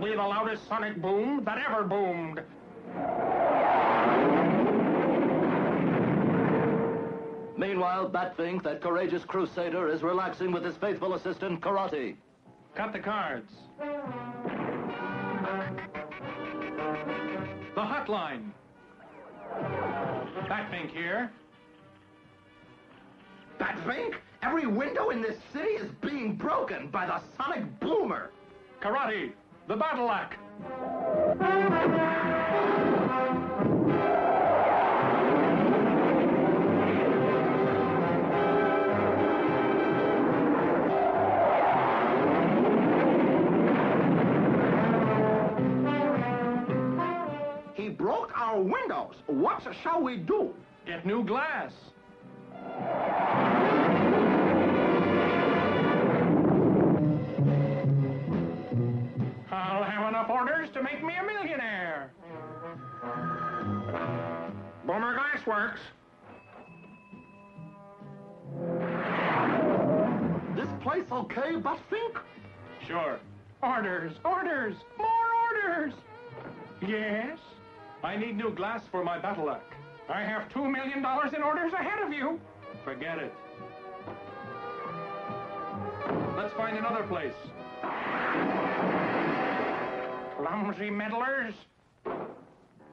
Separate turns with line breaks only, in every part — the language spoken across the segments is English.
be the loudest sonic boom that ever boomed.
Meanwhile, Batfink, that courageous crusader, is relaxing with his faithful assistant, Karate.
Cut the cards. The hotline. Batfink here.
Batfink? Every window in this city is being broken by the sonic boomer.
Karate, the battle act.
He broke our windows. What shall we do?
Get new glass. I'll have enough orders to make me a millionaire. Boomer Glass Works.
This place okay, Batfink?
Sure. Orders, orders, more orders. Yes? I need new glass for my battle act. I have $2 million in orders ahead of you. Forget it. Let's find another place. Clumsy meddlers.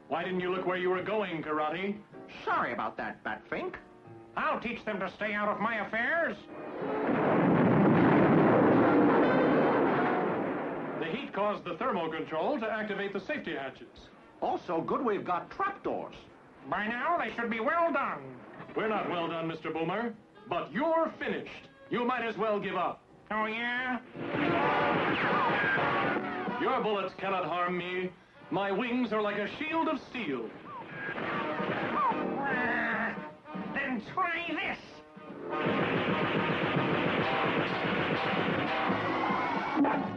Why didn't you look where you were going, Karate?
Sorry about that, Batfink.
I'll teach them to stay out of my affairs. The heat caused the thermocontrol to activate the safety hatches.
Also good we've got trapdoors.
By now, they should be well done. We're not well done, Mr. Boomer, but you're finished. You might as well give up. Oh, yeah? Your bullets cannot harm me. My wings are like a shield of steel.
Then try this.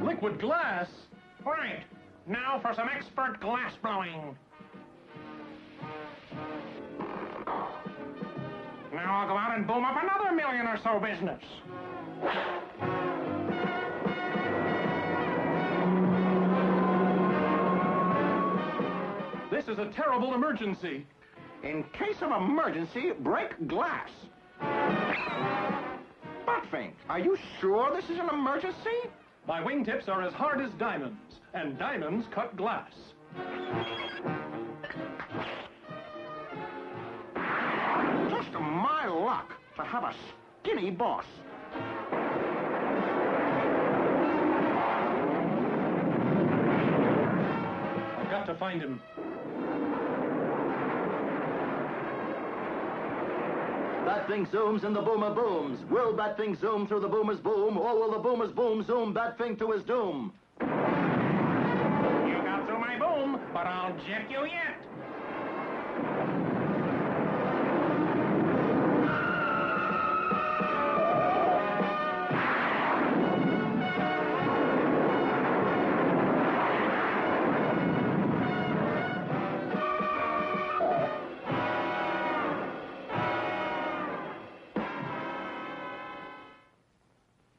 Liquid glass?
Right. Now for some expert glass blowing. Now I'll go out and boom up another million or so business.
This is a terrible emergency.
In case of emergency, break glass. Batfink, are you sure this is an emergency?
My wingtips are as hard as diamonds, and diamonds cut glass.
Just my luck to have a skinny boss.
I've got to find him.
Batfink zooms and the boomer booms. Will Batfink zoom through the boomer's boom, or will the boomer's boom zoom Batfink to his doom?
You got through my boom, but I'll jet you yet.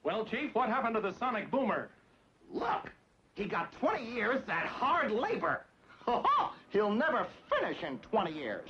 Well, Chief, what happened to the sonic boomer?
Look, he got 20 years that hard labor. He'll never finish in 20 years.